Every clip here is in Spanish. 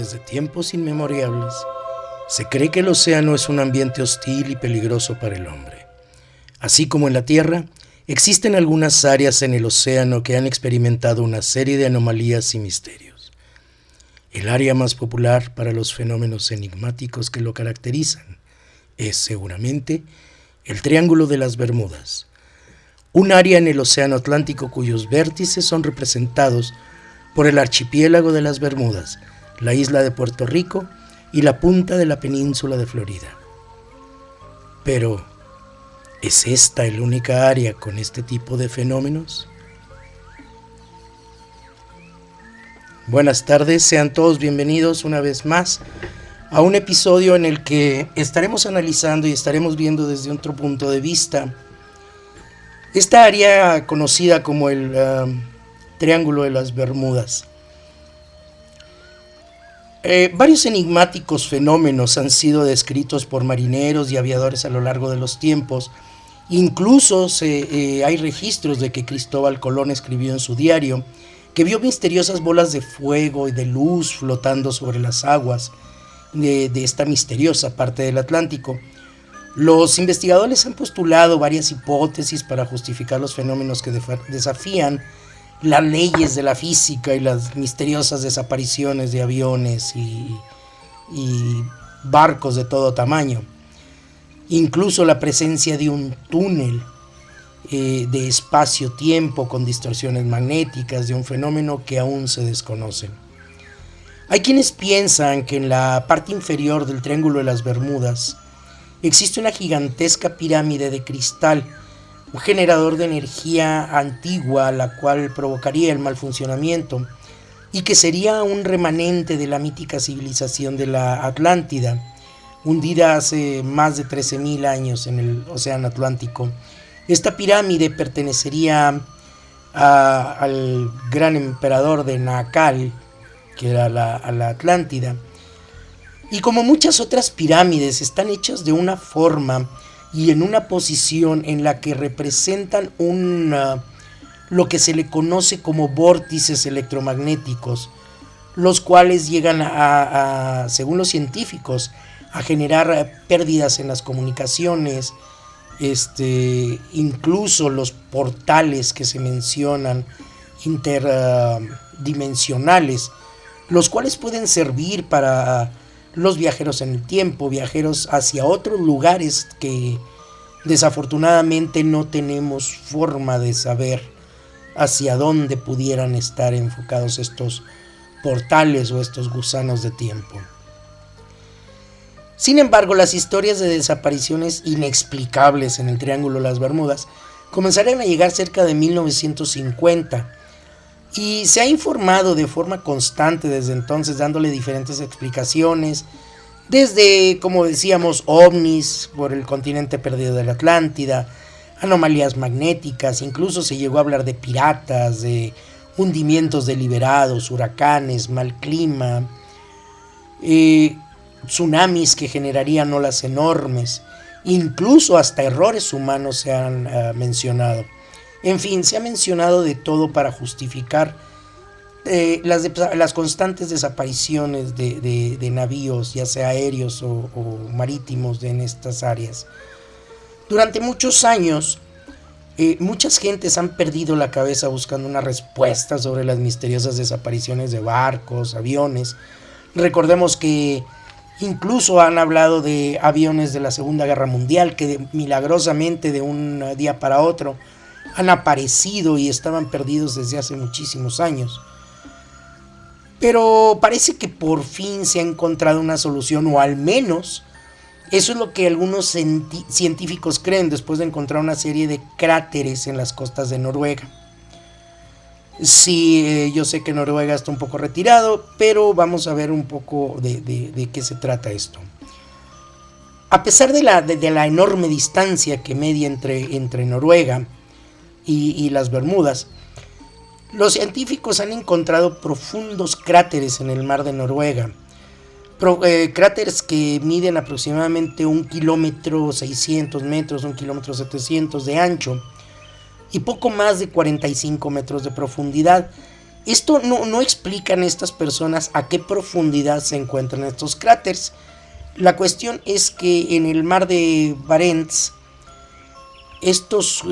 Desde tiempos inmemoriales, se cree que el océano es un ambiente hostil y peligroso para el hombre. Así como en la Tierra, existen algunas áreas en el océano que han experimentado una serie de anomalías y misterios. El área más popular para los fenómenos enigmáticos que lo caracterizan es seguramente el Triángulo de las Bermudas, un área en el océano Atlántico cuyos vértices son representados por el archipiélago de las Bermudas, la isla de Puerto Rico y la punta de la península de Florida. Pero, ¿es esta la única área con este tipo de fenómenos? Buenas tardes, sean todos bienvenidos una vez más a un episodio en el que estaremos analizando y estaremos viendo desde otro punto de vista esta área conocida como el Triángulo de las Bermudas. Varios enigmáticos fenómenos han sido descritos por marineros y aviadores a lo largo de los tiempos. Incluso hay registros de que Cristóbal Colón escribió en su diario que vio misteriosas bolas de fuego y de luz flotando sobre las aguas de esta misteriosa parte del Atlántico. Los investigadores han postulado varias hipótesis para justificar los fenómenos que desafían las leyes de la física y las misteriosas desapariciones de aviones y barcos de todo tamaño. Incluso la presencia de un túnel de espacio-tiempo con distorsiones magnéticas, de un fenómeno que aún se desconoce. Hay quienes piensan que en la parte inferior del Triángulo de las Bermudas existe una gigantesca pirámide de cristal, un generador de energía antigua, la cual provocaría el mal funcionamiento y que sería un remanente de la mítica civilización de la Atlántida, hundida hace más de 13.000 años en el océano Atlántico. Esta pirámide pertenecería al gran emperador de Nacal, que era la Atlántida, y como muchas otras pirámides están hechas de una forma y en una posición en la que representan lo que se le conoce como vórtices electromagnéticos, los cuales llegan según los científicos, a generar pérdidas en las comunicaciones, incluso los portales que se mencionan interdimensionales, los cuales pueden servir para los viajeros en el tiempo, viajeros hacia otros lugares que desafortunadamente no tenemos forma de saber hacia dónde pudieran estar enfocados estos portales o estos gusanos de tiempo. Sin embargo, las historias de desapariciones inexplicables en el Triángulo de las Bermudas comenzaron a llegar cerca de 1950 y se ha informado de forma constante desde entonces, dándole diferentes explicaciones, desde, como decíamos, ovnis por el continente perdido de la Atlántida, anomalías magnéticas, incluso se llegó a hablar de piratas, de hundimientos deliberados, huracanes, mal clima, tsunamis que generarían olas enormes, incluso hasta errores humanos se han mencionado. En fin, se ha mencionado de todo para justificar las constantes desapariciones de navíos, ya sea aéreos o marítimos, en estas áreas. Durante muchos años, muchas gentes han perdido la cabeza buscando una respuesta sobre las misteriosas desapariciones de barcos, aviones. Recordemos que incluso han hablado de aviones de la Segunda Guerra Mundial que milagrosamente de un día para otro han aparecido y estaban perdidos desde hace muchísimos años. Pero parece que por fin se ha encontrado una solución, o al menos eso es lo que algunos científicos creen después de encontrar una serie de cráteres en las costas de Noruega. Sí, yo sé que Noruega está un poco retirado, pero vamos a ver un poco de qué se trata esto. A pesar de la enorme distancia que media entre Noruega y las Bermudas, los científicos han encontrado profundos cráteres en el mar de Noruega, cráteres que miden aproximadamente 1,600 metros, 1,700 de ancho y poco más de 45 metros de profundidad, Esto no explican estas personas a qué profundidad se encuentran estos cráteres. La cuestión es que en el mar de Barents estos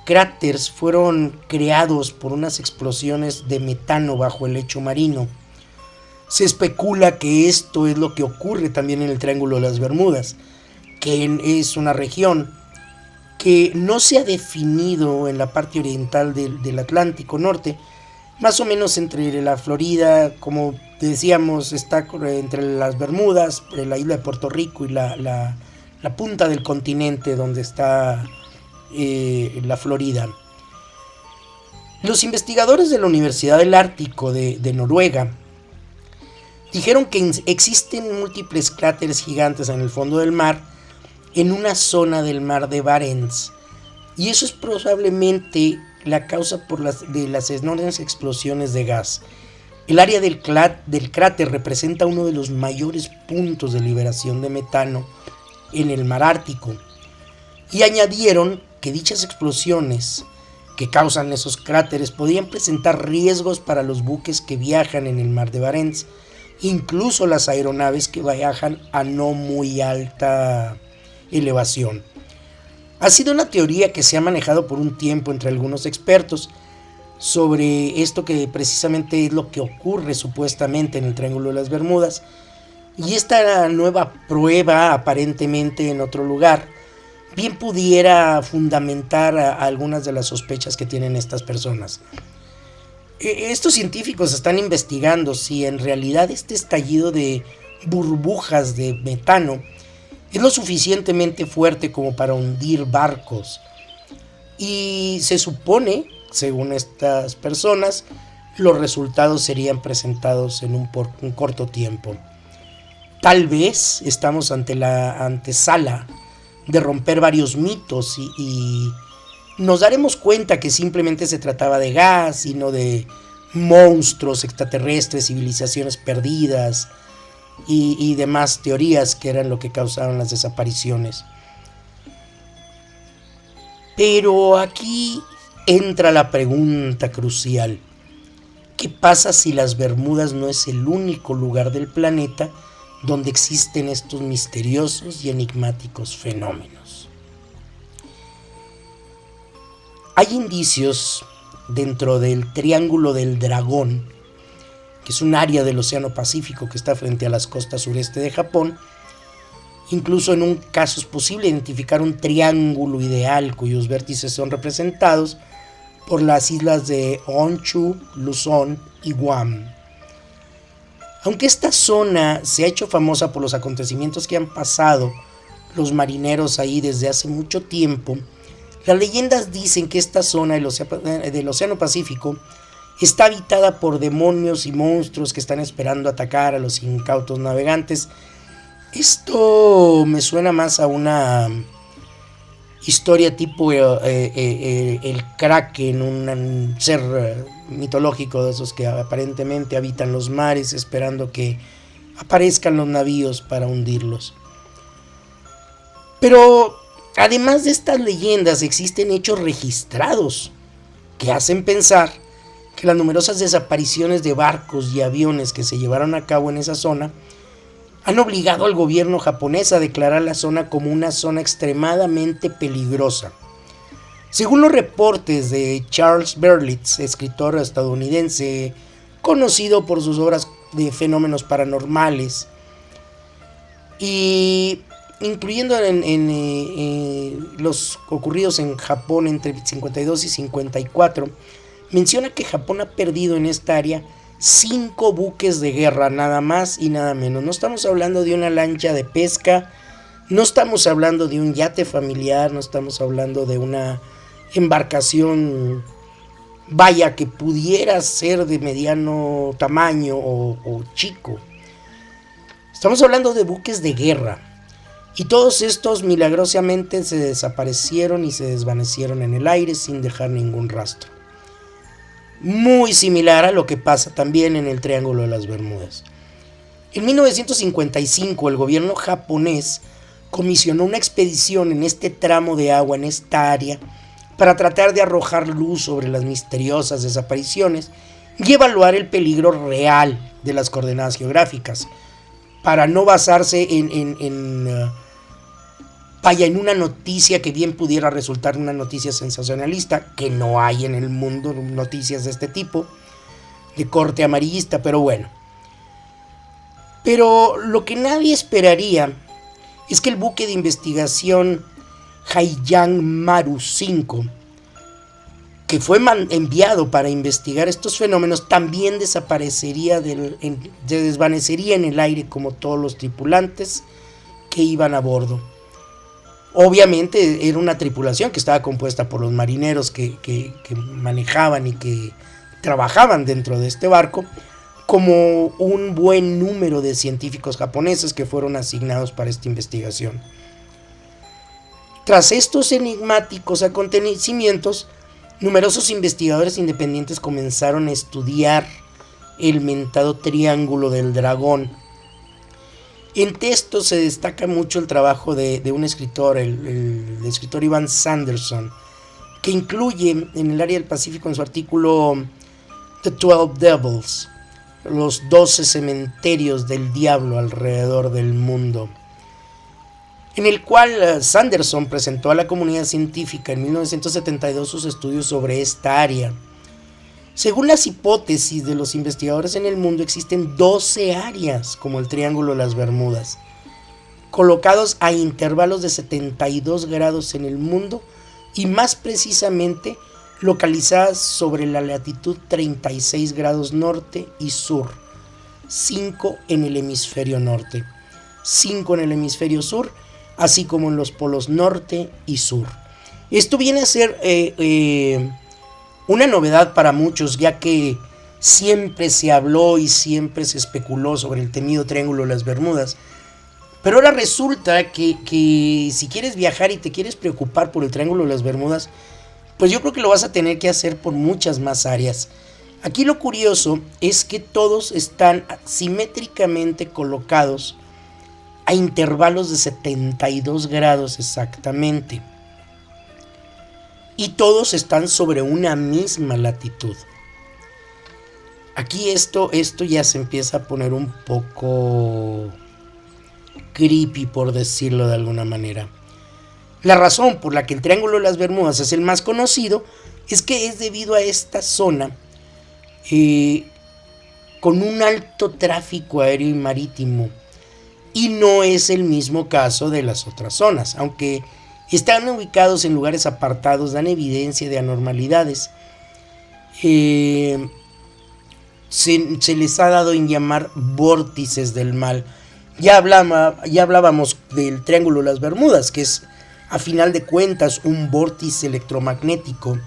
cráteres fueron creados por unas explosiones de metano bajo el lecho marino. Se especula que esto es lo que ocurre también en el Triángulo de las Bermudas, que es una región que no se ha definido en la parte oriental del Atlántico Norte, más o menos entre la Florida, como decíamos, está entre las Bermudas, la isla de Puerto Rico y la punta del continente donde está la Florida. Los investigadores de la Universidad del Ártico de Noruega dijeron que existen múltiples cráteres gigantes en el fondo del mar, en una zona del mar de Barents, y eso es probablemente la causa de las enormes explosiones de gas. El área del cráter representa uno de los mayores puntos de liberación de metano en el mar Ártico, y añadieron que dichas explosiones que causan esos cráteres podrían presentar riesgos para los buques que viajan en el mar de Barents, incluso las aeronaves que viajan a no muy alta elevación. Ha sido una teoría que se ha manejado por un tiempo entre algunos expertos sobre esto, que precisamente es lo que ocurre supuestamente en el Triángulo de las Bermudas, y esta nueva prueba aparentemente en otro lugar bien pudiera fundamentar a algunas de las sospechas que tienen estas personas. Estos científicos están investigando si en realidad este estallido de burbujas de metano es lo suficientemente fuerte como para hundir barcos, y se supone, según estas personas, los resultados serían presentados en un corto tiempo. Tal vez estamos ante la antesala de romper varios mitos y nos daremos cuenta que simplemente se trataba de gas y no de monstruos extraterrestres, civilizaciones perdidas y demás teorías que eran lo que causaron las desapariciones. Pero aquí entra la pregunta crucial: ¿qué pasa si las Bermudas no es el único lugar del planeta donde existen estos misteriosos y enigmáticos fenómenos? Hay indicios dentro del Triángulo del Dragón, que es un área del Océano Pacífico que está frente a las costas sureste de Japón. Incluso en un caso es posible identificar un triángulo ideal cuyos vértices son representados por las islas de Honshu, Luzón y Guam. Aunque esta zona se ha hecho famosa por los acontecimientos que han pasado los marineros ahí desde hace mucho tiempo, las leyendas dicen que esta zona del Océano Pacífico está habitada por demonios y monstruos que están esperando atacar a los incautos navegantes. Esto me suena más a una historia tipo el Kraken, un ser mitológico de esos que aparentemente habitan los mares esperando que aparezcan los navíos para hundirlos. Pero además de estas leyendas, existen hechos registrados que hacen pensar que las numerosas desapariciones de barcos y aviones que se llevaron a cabo en esa zona han obligado al gobierno japonés a declarar la zona como una zona extremadamente peligrosa. Según los reportes de Charles Berlitz, escritor estadounidense conocido por sus obras de fenómenos paranormales, y incluyendo los ocurridos en Japón entre 52 y 54, menciona que Japón ha perdido en esta área 5 buques de guerra, nada más y nada menos. No estamos hablando de una lancha de pesca, no estamos hablando de un yate familiar, no estamos hablando de una embarcación, vaya, que pudiera ser de mediano tamaño o chico. Estamos hablando de buques de guerra, y todos estos milagrosamente se desaparecieron y se desvanecieron en el aire sin dejar ningún rastro. Muy similar a lo que pasa también en el Triángulo de las Bermudas. En 1955 el gobierno japonés comisionó una expedición en este tramo de agua, en esta área, para tratar de arrojar luz sobre las misteriosas desapariciones, y evaluar el peligro real de las coordenadas geográficas, para no basarse en una noticia que bien pudiera resultar una noticia sensacionalista, que no hay en el mundo noticias de este tipo, de corte amarillista, pero bueno. Pero lo que nadie esperaría es que el buque de investigación Haiyang Maru 5, que fue enviado para investigar estos fenómenos, también se desvanecería en el aire como todos los tripulantes que iban a bordo. Obviamente era una tripulación que estaba compuesta por los marineros que manejaban y que trabajaban dentro de este barco, como un buen número de científicos japoneses que fueron asignados para esta investigación. Tras estos enigmáticos acontecimientos, numerosos investigadores independientes comenzaron a estudiar el mentado Triángulo del Dragón. En texto se destaca mucho el trabajo de un escritor, el escritor Ivan Sanderson, que incluye en el área del Pacífico en su artículo The 12 Devils, los 12 cementerios del diablo alrededor del mundo, en el cual Sanderson presentó a la comunidad científica en 1972 sus estudios sobre esta área. Según las hipótesis de los investigadores en el mundo, existen 12 áreas como el Triángulo de las Bermudas, colocados a intervalos de 72 grados en el mundo y más precisamente localizadas sobre la latitud 36 grados norte y sur, 5 en el hemisferio norte, 5 en el hemisferio sur, así como en los polos norte y sur. Esto viene a ser una novedad para muchos, ya que siempre se habló y siempre se especuló sobre el temido Triángulo de las Bermudas. Pero ahora resulta que si quieres viajar y te quieres preocupar por el Triángulo de las Bermudas, pues yo creo que lo vas a tener que hacer por muchas más áreas. Aquí lo curioso es que todos están simétricamente colocados a intervalos de 72 grados exactamente. Y todos están sobre una misma latitud. Aquí esto ya se empieza a poner un poco creepy, por decirlo de alguna manera. La razón por la que el Triángulo de las Bermudas es el más conocido es que es debido a esta zona con un alto tráfico aéreo y marítimo, y no es el mismo caso de las otras zonas, aunque están ubicados en lugares apartados, dan evidencia de anormalidades. Se les ha dado en llamar vórtices del mal. Ya hablábamos del Triángulo de las Bermudas, que es a final de cuentas un vórtice electromagnético,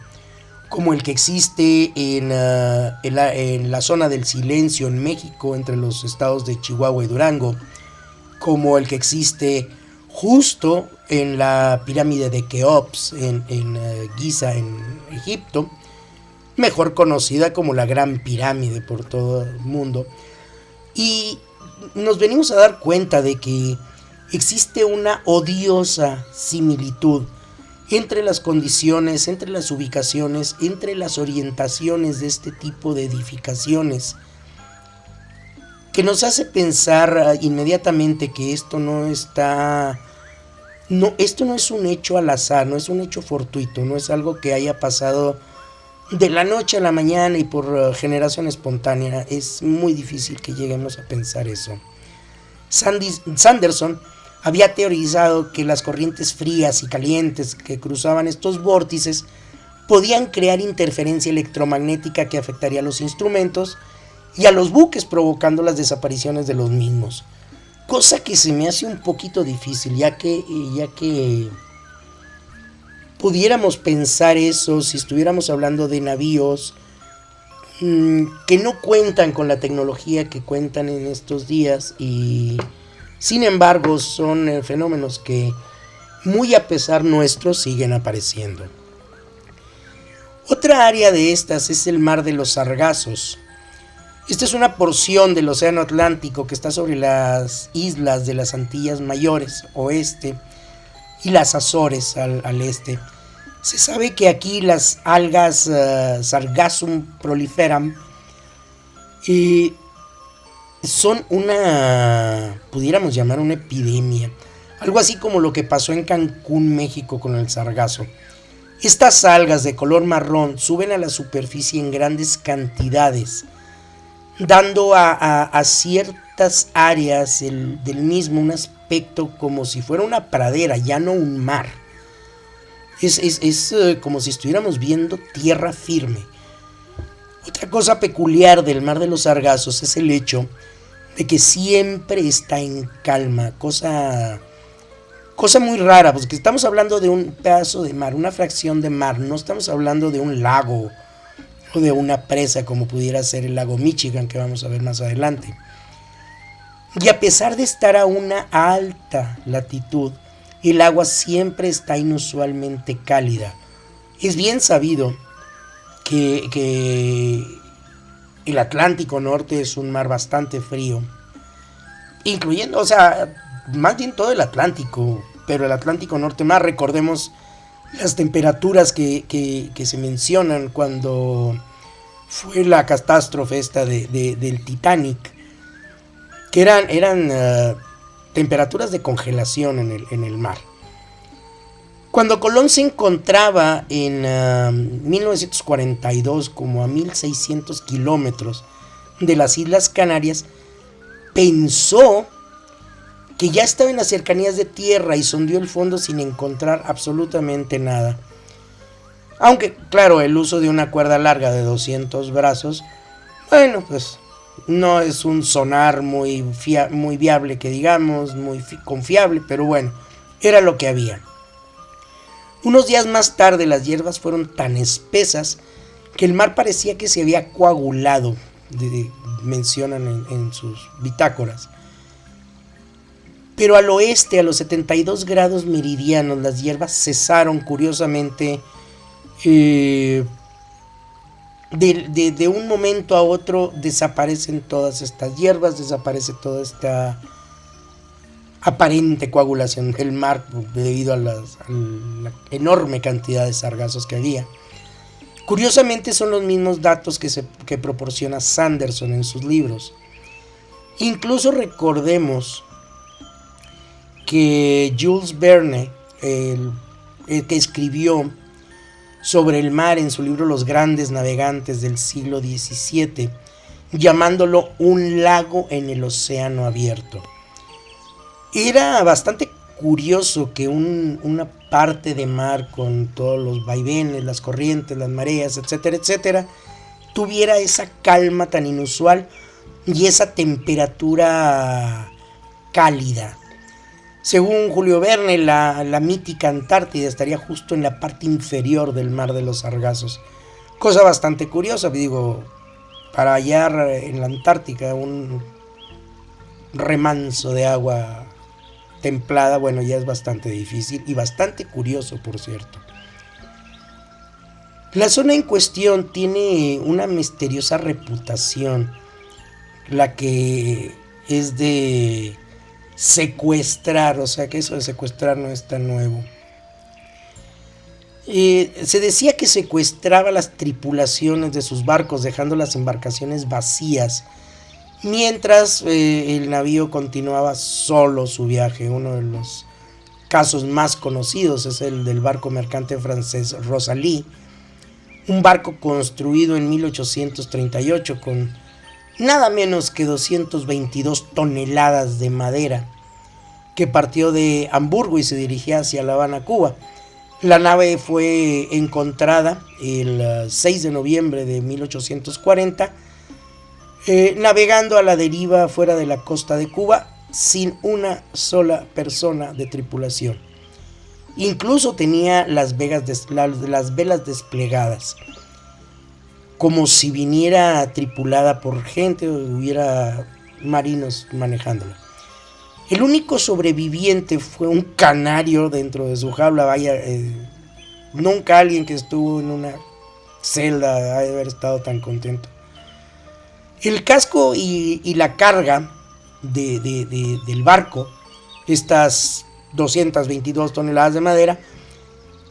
como el que existe en la zona del silencio en México, entre los estados de Chihuahua y Durango, como el que existe justo en la pirámide de Keops en Giza, en Egipto, mejor conocida como la Gran Pirámide por todo el mundo. Y nos venimos a dar cuenta de que existe una odiosa similitud entre las condiciones, entre las ubicaciones, entre las orientaciones de este tipo de edificaciones, que nos hace pensar inmediatamente que esto no es un hecho al azar, no es un hecho fortuito, no es algo que haya pasado de la noche a la mañana y por generación espontánea. Es muy difícil que lleguemos a pensar eso. Sanderson había teorizado que las corrientes frías y calientes que cruzaban estos vórtices podían crear interferencia electromagnética que afectaría a los instrumentos y a los buques, provocando las desapariciones de los mismos. Cosa que se me hace un poquito difícil, ya que pudiéramos pensar eso si estuviéramos hablando de navíos que no cuentan con la tecnología que cuentan en estos días, y sin embargo son fenómenos que, muy a pesar nuestro, siguen apareciendo. Otra área de estas es el Mar de los Sargazos. Esta es una porción del Océano Atlántico que está sobre las islas de las Antillas Mayores, oeste, y las Azores al este. Se sabe que aquí las algas Sargassum proliferam Y son pudiéramos llamar una epidemia, algo así como lo que pasó en Cancún, México, con el sargazo. Estas algas de color marrón suben a la superficie en grandes cantidades, dando a ciertas áreas del mismo un aspecto como si fuera una pradera, ya no un mar. Es como si estuviéramos viendo tierra firme. Otra cosa peculiar del Mar de los Sargazos es el hecho de que siempre está en calma, cosa muy rara, porque estamos hablando de un pedazo de mar, una fracción de mar, no estamos hablando de un lago o de una presa como pudiera ser el lago Michigan, que vamos a ver más adelante. Y a pesar de estar a una alta latitud, el agua siempre está inusualmente cálida. Es bien sabido que el Atlántico Norte es un mar bastante frío, incluyendo, o sea, más bien todo el Atlántico, pero el Atlántico Norte más. Recordemos las temperaturas que se mencionan cuando fue la catástrofe esta del Titanic, que eran temperaturas de congelación en el mar. Cuando Colón se encontraba en 1942 como a 1600 kilómetros de las Islas Canarias, pensó que ya estaba en las cercanías de tierra y sondeó el fondo sin encontrar absolutamente nada. Aunque, claro, el uso de una cuerda larga de 200 brazos, bueno, pues no es un sonar muy viable, que digamos, muy confiable, pero bueno, era lo que había. Unos días más tarde las hierbas fueron tan espesas que el mar parecía que se había coagulado, mencionan en sus bitácoras. Pero al oeste, a los 72 grados meridianos, las hierbas cesaron curiosamente. De un momento a otro desaparecen todas estas hierbas, desaparece toda esta aparente coagulación del mar debido a la enorme cantidad de sargazos que había. Curiosamente son los mismos datos que proporciona Sanderson en sus libros. Incluso recordemos que Jules Verne, el que escribió sobre el mar en su libro Los grandes navegantes del siglo XVII, llamándolo un lago en el océano abierto. Era bastante curioso que una parte de mar con todos los vaivenes, las corrientes, las mareas, etcétera, etcétera, tuviera esa calma tan inusual y esa temperatura cálida. Según Julio Verne, la mítica Antártida estaría justo en la parte inferior del Mar de los Sargazos. Cosa bastante curiosa, digo, para hallar en la Antártica un remanso de agua templada, bueno, ya es bastante difícil y bastante curioso, por cierto. La zona en cuestión tiene una misteriosa reputación, la que es de secuestrar, o sea que eso de secuestrar no es tan nuevo. Se decía que secuestraba las tripulaciones de sus barcos, dejando las embarcaciones vacías, mientras el navío continuaba solo su viaje. Uno de los casos más conocidos es el del barco mercante francés Rosalie, un barco construido en 1838 con nada menos que 222 toneladas de madera, que partió de Hamburgo y se dirigía hacia La Habana, Cuba. La nave fue encontrada el 6 de noviembre de 1840, navegando a la deriva fuera de la costa de Cuba sin una sola persona de tripulación. Incluso tenía las velas desplegadas, como si viniera tripulada por gente o hubiera marinos manejándola. El único sobreviviente fue un canario dentro de su jaula. Vaya, nunca alguien que estuvo en una celda ha de haber estado tan contento. El casco y la carga del barco, estas 222 toneladas de madera,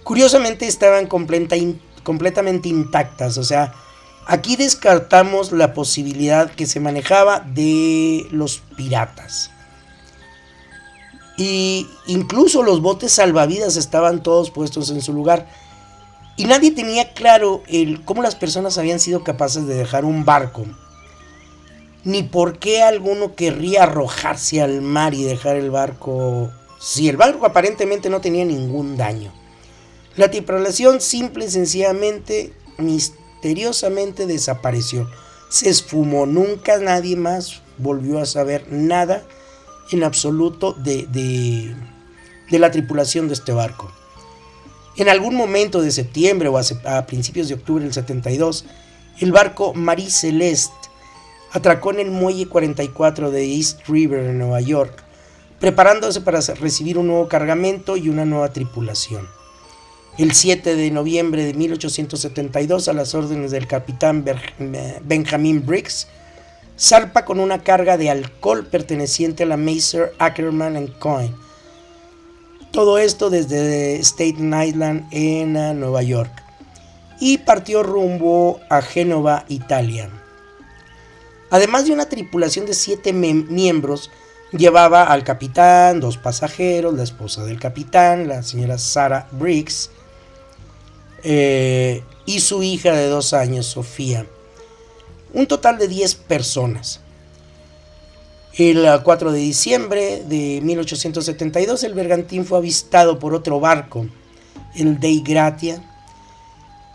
curiosamente estaban completamente intactas. O sea, Aquí descartamos la posibilidad que se manejaba de los piratas. Y incluso los botes salvavidas estaban todos puestos en su lugar. Y nadie tenía claro cómo las personas habían sido capaces de dejar un barco, ni por qué alguno querría arrojarse al mar y dejar el barco, si el barco aparentemente no tenía ningún daño. La tripulación simple y sencillamente, misteriosamente desapareció. Se esfumó, nunca nadie más volvió a saber nada en absoluto de la tripulación de este barco. En algún momento de septiembre o a principios de octubre del 72, el barco Marie Celeste atracó en el muelle 44 de East River en Nueva York, preparándose para recibir un nuevo cargamento y una nueva tripulación. El 7 de noviembre de 1872, a las órdenes del capitán Benjamin Briggs, zarpa con una carga de alcohol perteneciente a la Maser Ackerman & Coyne. Todo esto desde Staten Island en Nueva York, y partió rumbo a Génova, Italia. Además de una tripulación de 7 miembros, llevaba al capitán, 2 pasajeros, la esposa del capitán, la señora Sarah Briggs, y su hija de 2 años, Sofía. Un total de 10 personas. El 4 de diciembre de 1872, el bergantín fue avistado por otro barco, el Dei Gratia,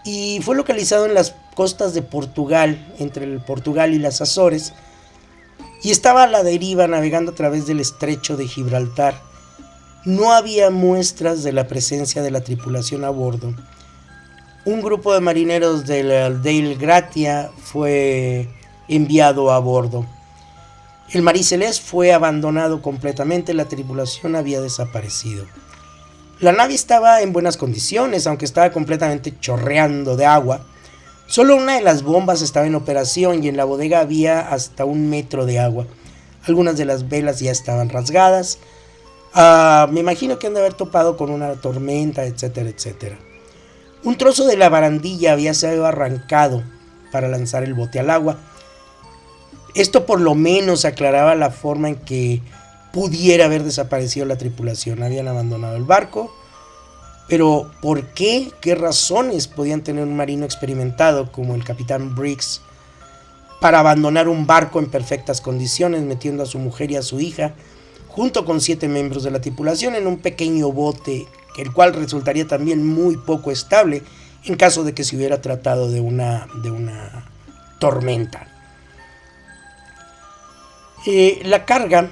y fue localizado en las costas de Portugal, entre el Portugal y las Azores, y estaba a la deriva navegando a través del estrecho de Gibraltar. No había muestras de la presencia de la tripulación a bordo. Un grupo de marineros del Dei Gratia fue enviado a bordo. El Marie Celeste fue abandonado completamente, la tripulación había desaparecido. La nave estaba en buenas condiciones, aunque estaba completamente chorreando de agua. Solo una de las bombas estaba en operación y en la bodega había hasta 1 metro de agua. Algunas de las velas ya estaban rasgadas. Me imagino que han de haber topado con una tormenta, etcétera, etcétera. Un trozo de la barandilla había sido arrancado para lanzar el bote al agua. Esto por lo menos aclaraba la forma en que pudiera haber desaparecido la tripulación. Habían abandonado el barco, pero ¿por qué? ¿Qué razones podían tener un marino experimentado como el capitán Briggs para abandonar un barco en perfectas condiciones, metiendo a su mujer y a su hija, junto con 7 miembros de la tripulación, en un pequeño bote, el cual resultaría también muy poco estable en caso de que se hubiera tratado de una tormenta? La carga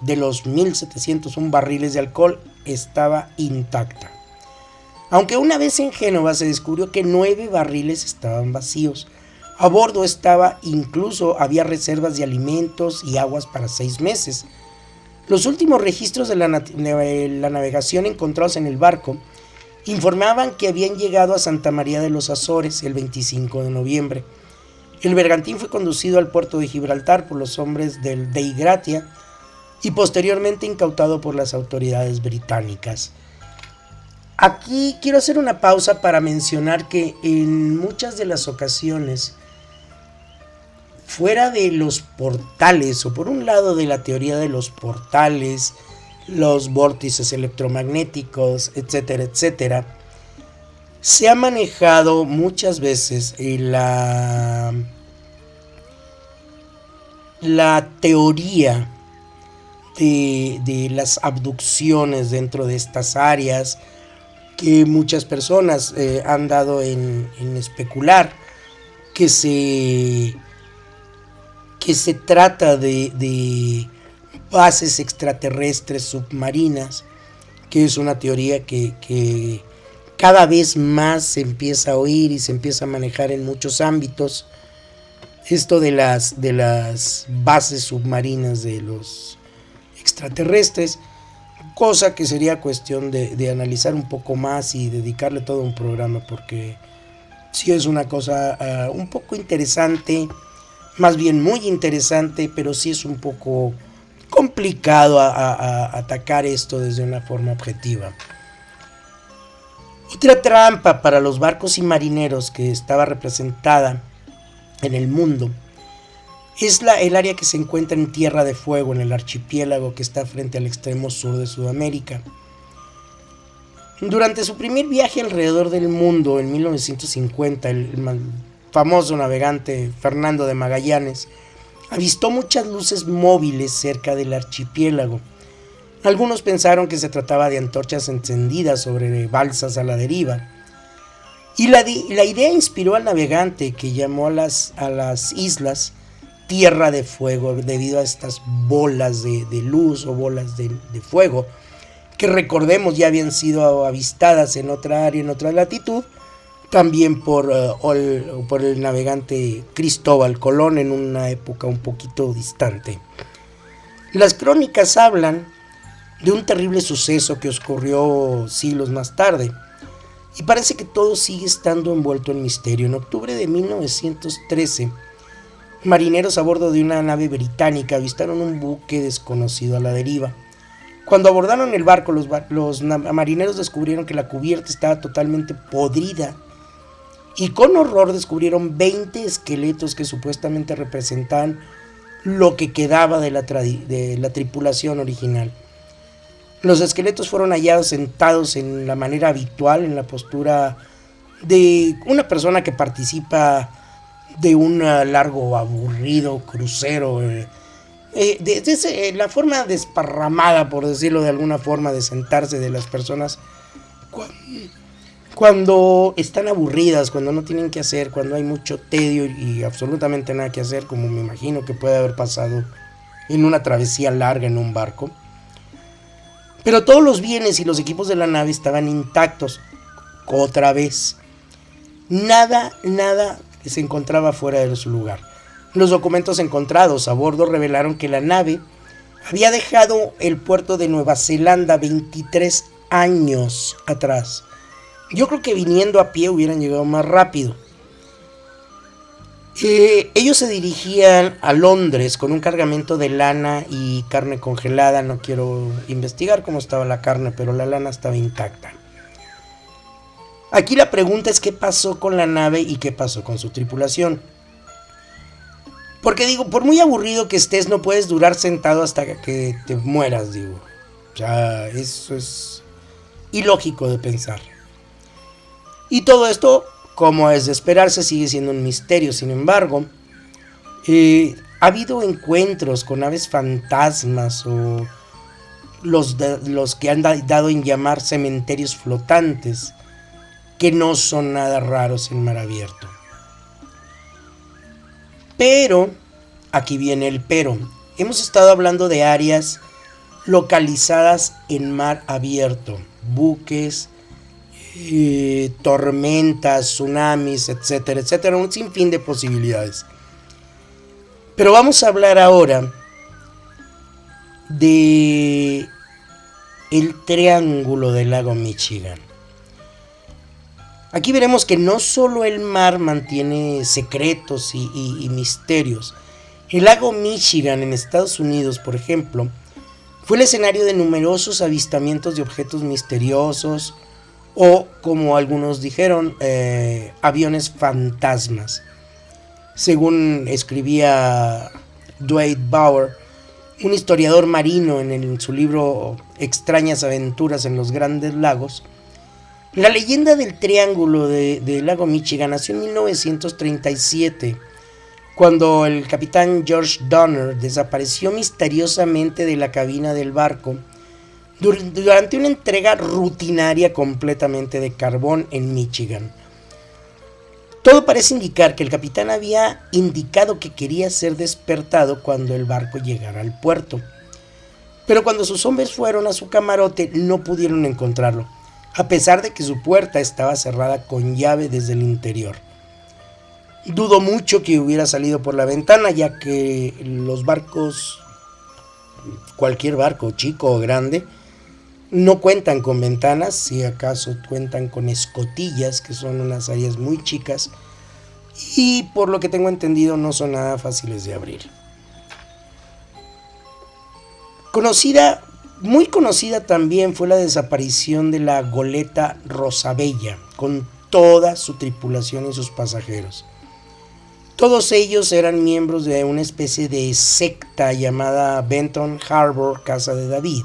de los 1.701 barriles de alcohol estaba intacta, aunque una vez en Génova se descubrió que 9 barriles estaban vacíos. A bordo había reservas de alimentos y aguas para 6 meses. Los últimos registros de la navegación encontrados en el barco informaban que habían llegado a Santa María de los Azores el 25 de noviembre. El bergantín fue conducido al puerto de Gibraltar por los hombres del Dei Gratia y posteriormente incautado por las autoridades británicas. Aquí quiero hacer una pausa para mencionar que en muchas de las ocasiones, fuera de los portales, o por un lado de la teoría de los portales, los vórtices electromagnéticos, etcétera, etcétera, se ha manejado muchas veces la teoría de las abducciones dentro de estas áreas, que muchas personas han dado en especular que se trata de bases extraterrestres submarinas, que es una teoría que cada vez más se empieza a oír y se empieza a manejar en muchos ámbitos. Esto de las bases submarinas de los extraterrestres, cosa que sería cuestión de analizar un poco más y dedicarle todo un programa, porque sí es una cosa un poco interesante, más bien muy interesante, pero sí es un poco complicado a atacar esto desde una forma objetiva. Otra trampa para los barcos y marineros que estaba representada en el mundo. Es el área que se encuentra en Tierra de Fuego, en el archipiélago que está frente al extremo sur de Sudamérica. Durante su primer viaje alrededor del mundo en 1950, el famoso navegante Fernando de Magallanes avistó muchas luces móviles cerca del archipiélago. Algunos pensaron que se trataba de antorchas encendidas sobre balsas a la deriva. Y la idea inspiró al navegante, que llamó a las islas Tierra de Fuego, debido a estas bolas de luz o bolas de fuego, que recordemos ya habían sido avistadas en otra área, en otra latitud, también por el navegante Cristóbal Colón en una época un poquito distante. Las crónicas hablan de un terrible suceso que ocurrió siglos más tarde, y parece que todo sigue estando envuelto en misterio. En octubre de 1913, marineros a bordo de una nave británica avistaron un buque desconocido a la deriva. Cuando abordaron el barco, los marineros descubrieron que la cubierta estaba totalmente podrida, y con horror descubrieron 20 esqueletos que supuestamente representaban lo que quedaba de la tripulación original. Los esqueletos fueron hallados sentados en la manera habitual, en la postura de una persona que participa de un largo, aburrido crucero, la forma desparramada, por decirlo de alguna forma, de sentarse de las personas cuando están aburridas, cuando no tienen que hacer, cuando hay mucho tedio y absolutamente nada que hacer, como me imagino que puede haber pasado en una travesía larga en un barco. Pero todos los bienes y los equipos de la nave estaban intactos. Otra vez. Nada se encontraba fuera de su lugar. Los documentos encontrados a bordo revelaron que la nave había dejado el puerto de Nueva Zelanda 23 años atrás. Yo creo que viniendo a pie hubieran llegado más rápido. Ellos se dirigían a Londres con un cargamento de lana y carne congelada. No quiero investigar cómo estaba la carne, pero la lana estaba intacta. Aquí la pregunta es qué pasó con la nave y qué pasó con su tripulación. Porque digo, por muy aburrido que estés, no puedes durar sentado hasta que te mueras, digo. O sea, eso es ilógico de pensar. Y todo esto, como es de esperarse, sigue siendo un misterio. Sin embargo, ha habido encuentros con aves fantasmas o los que han dado en llamar cementerios flotantes, que no son nada raros en mar abierto. Pero, aquí viene el pero. Hemos estado hablando de áreas localizadas en mar abierto, buques, tormentas, tsunamis, etcétera, etcétera, un sinfín de posibilidades. Pero vamos a hablar ahora de el triángulo del lago Michigan. Aquí veremos que no solo el mar mantiene secretos y misterios. El lago Michigan en Estados Unidos, por ejemplo, fue el escenario de numerosos avistamientos de objetos misteriosos o, como algunos dijeron, aviones fantasmas. Según escribía Dwight Bauer, un historiador marino en su libro Extrañas aventuras en los grandes lagos, la leyenda del triángulo del lago Michigan nació en 1937, cuando el capitán George Donner desapareció misteriosamente de la cabina del barco durante una entrega rutinaria completamente de carbón en Michigan. Todo parece indicar que el capitán había indicado que quería ser despertado cuando el barco llegara al puerto. Pero cuando sus hombres fueron a su camarote no pudieron encontrarlo, a pesar de que su puerta estaba cerrada con llave desde el interior. Dudo mucho que hubiera salido por la ventana, ya que los barcos, cualquier barco, chico o grande, no cuentan con ventanas, si acaso cuentan con escotillas, que son unas áreas muy chicas, y por lo que tengo entendido no son nada fáciles de abrir. Muy conocida también fue la desaparición de la goleta Rosabella, con toda su tripulación y sus pasajeros. Todos ellos eran miembros de una especie de secta llamada Benton Harbor Casa de David.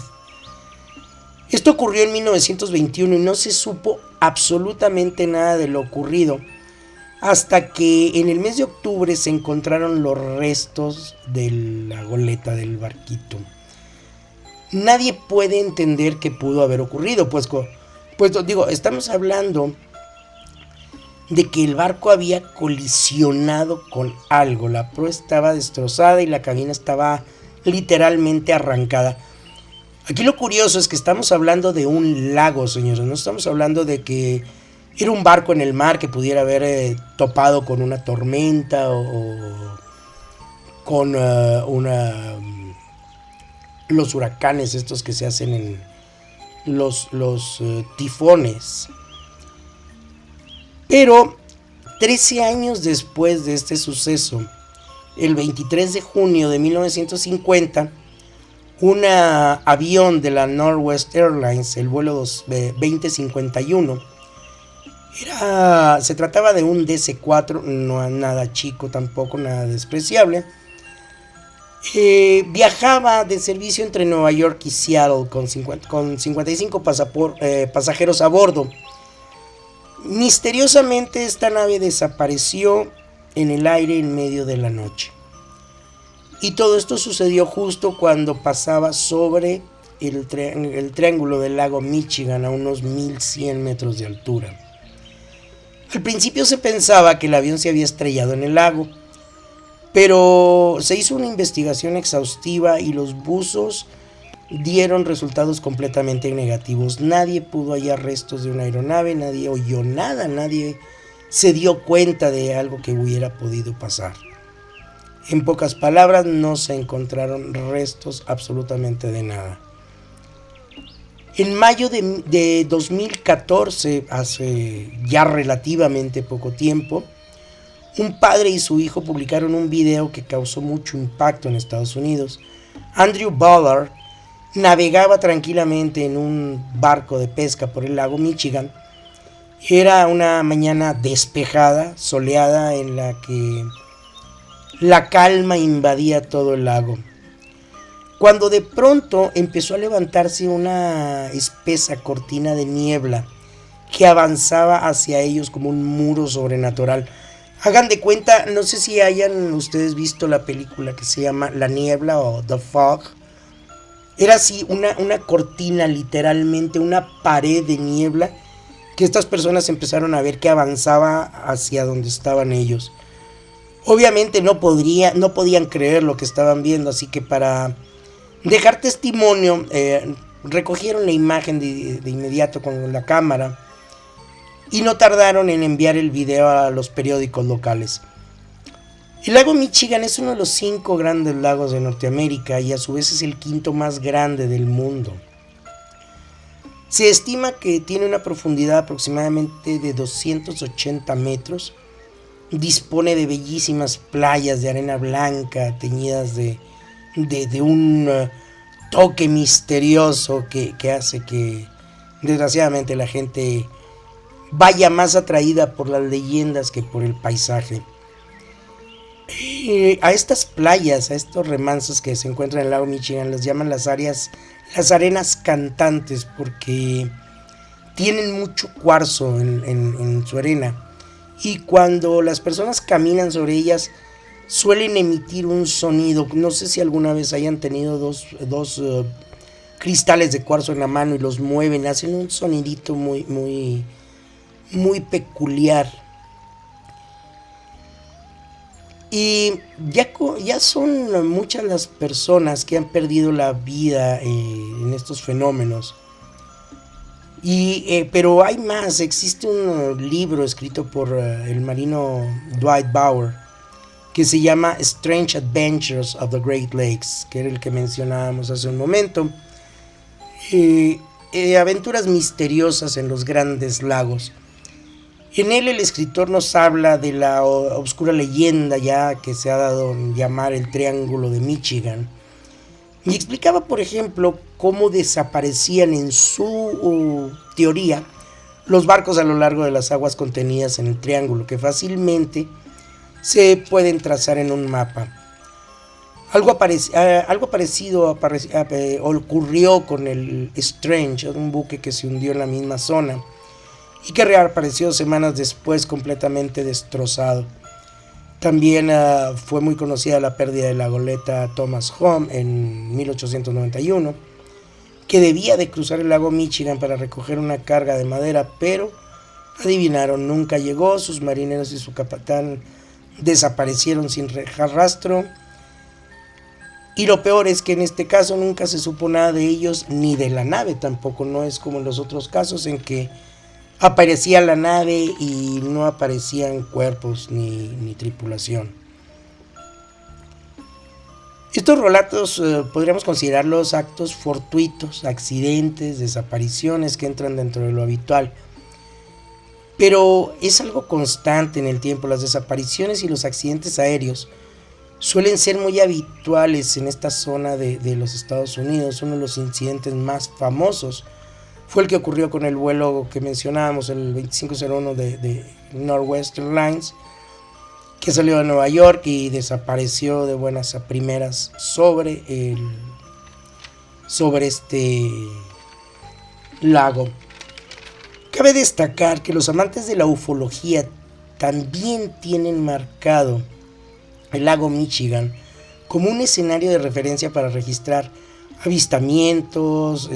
Esto ocurrió en 1921 y no se supo absolutamente nada de lo ocurrido hasta que en el mes de octubre se encontraron los restos de la goleta del barquito. Nadie puede entender qué pudo haber ocurrido, pues estamos hablando de que el barco había colisionado con algo, la proa estaba destrozada y la cabina estaba literalmente arrancada. Aquí lo curioso es que estamos hablando de un lago, señores, no estamos hablando de que era un barco en el mar que pudiera haber topado con una tormenta o con los huracanes estos que se hacen en los tifones. Pero 13 años después de este suceso, el 23 de junio de 1950, un avión de la Northwest Airlines, el vuelo 2051, se trataba de un DC-4, no nada chico tampoco, nada despreciable. Viajaba de servicio entre Nueva York y Seattle con 55 pasajeros a bordo. Misteriosamente esta nave desapareció en el aire en medio de la noche. Y todo esto sucedió justo cuando pasaba sobre el triángulo del lago Michigan a unos 1100 metros de altura. Al principio se pensaba que el avión se había estrellado en el lago, pero se hizo una investigación exhaustiva y los buzos dieron resultados completamente negativos. Nadie pudo hallar restos de una aeronave, nadie oyó nada, nadie se dio cuenta de algo que hubiera podido pasar. En pocas palabras, no se encontraron restos absolutamente de nada. En mayo de 2014, hace ya relativamente poco tiempo, un padre y su hijo publicaron un video que causó mucho impacto en Estados Unidos. Andrew Ballard navegaba tranquilamente en un barco de pesca por el lago Michigan. Era una mañana despejada, soleada, en la que la calma invadía todo el lago, cuando de pronto empezó a levantarse una espesa cortina de niebla que avanzaba hacia ellos como un muro sobrenatural. Hagan de cuenta, no sé si hayan ustedes visto la película que se llama La Niebla o The Fog. Era así, una cortina, literalmente una pared de niebla que estas personas empezaron a ver que avanzaba hacia donde estaban ellos. Obviamente no podían creer lo que estaban viendo, así que para dejar testimonio recogieron la imagen de inmediato con la cámara y no tardaron en enviar el video a los periódicos locales. El lago Michigan es uno de los 5 grandes lagos de Norteamérica y a su vez es el 5º más grande del mundo. Se estima que tiene una profundidad aproximadamente de 280 metros. Dispone de bellísimas playas de arena blanca teñidas de un toque misterioso que hace que desgraciadamente la gente vaya más atraída por las leyendas que por el paisaje. A estas playas, a estos remansos que se encuentran en el lago Michigan, les llaman las arenas cantantes porque tienen mucho cuarzo en su arena. Y cuando las personas caminan sobre ellas suelen emitir un sonido. No sé si alguna vez hayan tenido dos cristales de cuarzo en la mano y los mueven, hacen un sonidito muy peculiar. Y ya son muchas las personas que han perdido la vida en estos fenómenos. Pero hay más. Existe un libro escrito por el marino Dwight Bauer que se llama Strange Adventures of the Great Lakes, que era el que mencionábamos hace un momento. Aventuras misteriosas en los grandes lagos. En él el escritor nos habla de la oscura leyenda ya que se ha dado en llamar el Triángulo de Michigan. Y explicaba, por ejemplo, cómo desaparecían en su teoría los barcos a lo largo de las aguas contenidas en el triángulo, que fácilmente se pueden trazar en un mapa. Algo parecido ocurrió con el Strange, un buque que se hundió en la misma zona y que reapareció semanas después completamente destrozado. También fue muy conocida la pérdida de la goleta Thomas Home en 1891, que debía de cruzar el lago Michigan para recoger una carga de madera, pero adivinaron, nunca llegó. Sus marineros y su capitán desaparecieron sin dejar rastro. Y lo peor es que en este caso nunca se supo nada de ellos ni de la nave tampoco. No es como en los otros casos en que aparecía la nave y no aparecían cuerpos ni tripulación. Estos relatos podríamos considerarlos actos fortuitos, accidentes, desapariciones que entran dentro de lo habitual. Pero es algo constante en el tiempo. Las desapariciones y los accidentes aéreos suelen ser muy habituales en esta zona de los Estados Unidos. Uno de los incidentes más famosos fue el que ocurrió con el vuelo que mencionábamos, el 2501 de Northwestern Lines, que salió de Nueva York y desapareció de buenas a primeras sobre este lago. Cabe destacar que los amantes de la ufología también tienen marcado el lago Michigan como un escenario de referencia para registrar avistamientos,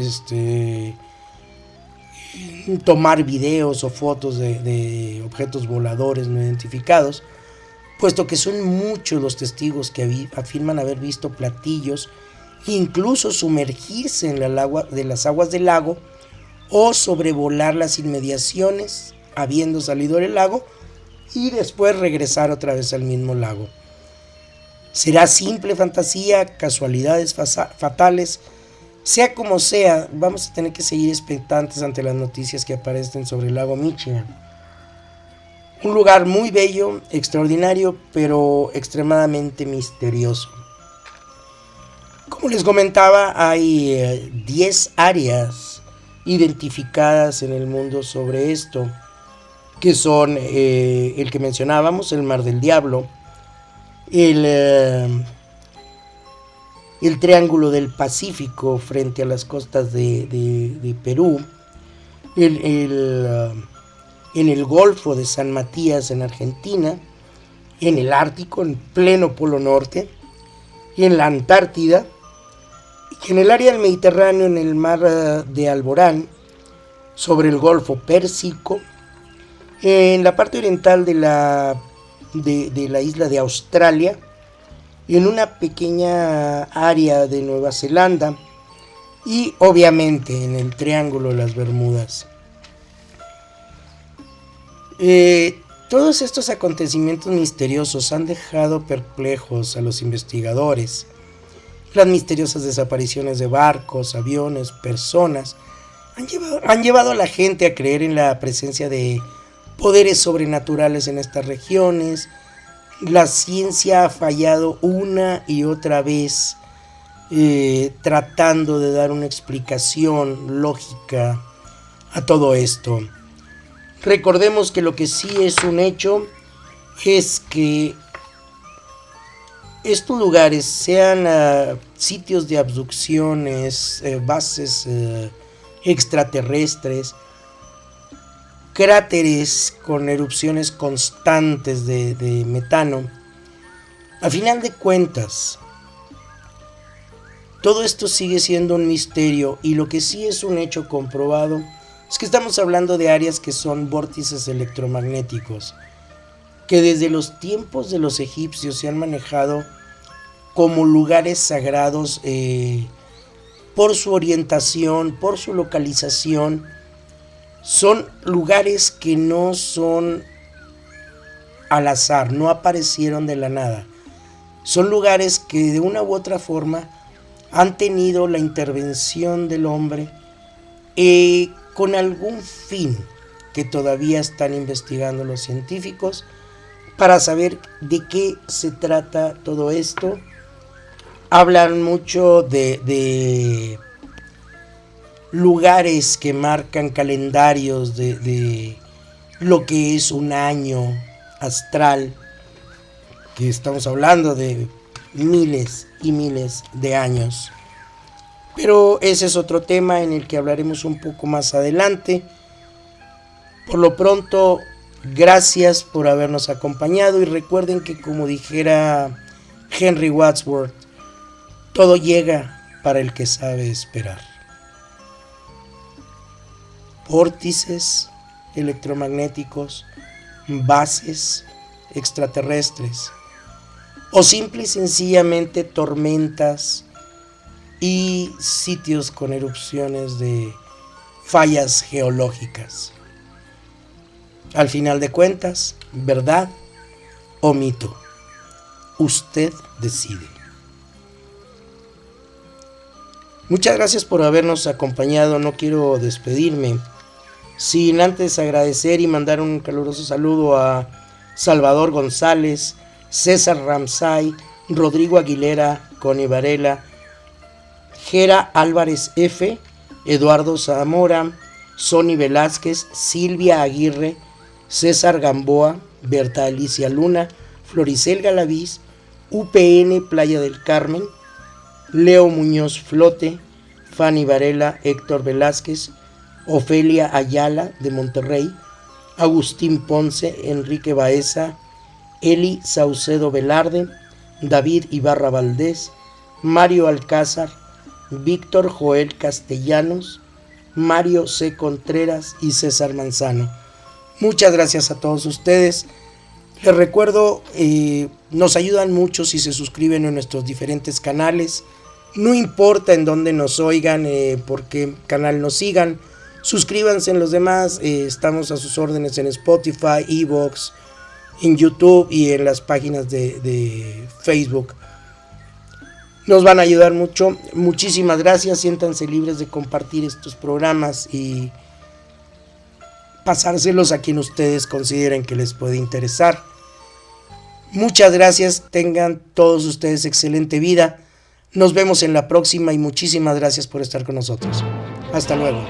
tomar videos o fotos de objetos voladores no identificados, puesto que son muchos los testigos que afirman haber visto platillos, incluso sumergirse en las aguas del lago o sobrevolar las inmediaciones habiendo salido del lago y después regresar otra vez al mismo lago. ¿Será simple fantasía, casualidades fatales? Sea como sea, vamos a tener que seguir expectantes ante las noticias que aparecen sobre el lago Michigan. Un lugar muy bello, extraordinario, pero extremadamente misterioso. Como les comentaba, hay 10 áreas identificadas en el mundo sobre esto, que son el que mencionábamos, el Mar del Diablo, el Triángulo del Pacífico frente a las costas de Perú, en el Golfo de San Matías en Argentina, en el Ártico, en pleno Polo Norte, y en la Antártida, y en el área del Mediterráneo, en el Mar de Alborán, sobre el Golfo Pérsico, en la parte oriental de la isla de Australia, y en una pequeña área de Nueva Zelanda, y obviamente en el Triángulo de las Bermudas. Todos estos acontecimientos misteriosos han dejado perplejos a los investigadores. Las misteriosas desapariciones de barcos, aviones, personas han llevado a la gente a creer en la presencia de poderes sobrenaturales en estas regiones. La ciencia ha fallado una y otra vez tratando de dar una explicación lógica a todo esto. Recordemos que lo que sí es un hecho es que estos lugares, sean sitios de abducciones, bases extraterrestres, cráteres con erupciones constantes de metano, a final de cuentas, todo esto sigue siendo un misterio, y lo que sí es un hecho comprobado es que estamos hablando de áreas que son vórtices electromagnéticos, que desde los tiempos de los egipcios se han manejado como lugares sagrados por su orientación, por su localización. Son lugares que no son al azar, no aparecieron de la nada. Son lugares que de una u otra forma han tenido la intervención del hombre con algún fin que todavía están investigando los científicos para saber de qué se trata todo esto. Hablan mucho de lugares que marcan calendarios de lo que es un año astral, que estamos hablando de miles y miles de años. Pero ese es otro tema en el que hablaremos un poco más adelante. Por lo pronto, gracias por habernos acompañado y recuerden que, como dijera Henry Wadsworth, todo llega para el que sabe esperar. Vórtices electromagnéticos, bases extraterrestres o simple y sencillamente tormentas y sitios con erupciones de fallas geológicas. Al final de cuentas, verdad o mito, usted decide. Muchas gracias por habernos acompañado. No quiero despedirme sin antes agradecer y mandar un caluroso saludo a Salvador González, César Ramsay, Rodrigo Aguilera, Connie Varela, Gera Álvarez F., Eduardo Zamora, Sony Velázquez, Silvia Aguirre, César Gamboa, Berta Alicia Luna, Floricel Galaviz, UPN Playa del Carmen, Leo Muñoz Flote, Fanny Varela, Héctor Velázquez, Ofelia Ayala de Monterrey, Agustín Ponce, Enrique Baeza, Eli Saucedo Velarde, David Ibarra Valdés, Mario Alcázar, Víctor Joel Castellanos, Mario C. Contreras y César Manzano. Muchas gracias a todos ustedes. Les recuerdo, nos ayudan mucho si se suscriben en nuestros diferentes canales. No importa en dónde nos oigan, por qué canal nos sigan. Suscríbanse en los demás. Estamos a sus órdenes en Spotify, iVoox, en YouTube y en las páginas de Facebook. Nos van a ayudar mucho. Muchísimas gracias. Siéntanse libres de compartir estos programas y pasárselos a quien ustedes consideren que les puede interesar. Muchas gracias. Tengan todos ustedes excelente vida. Nos vemos en la próxima y muchísimas gracias por estar con nosotros. Hasta luego.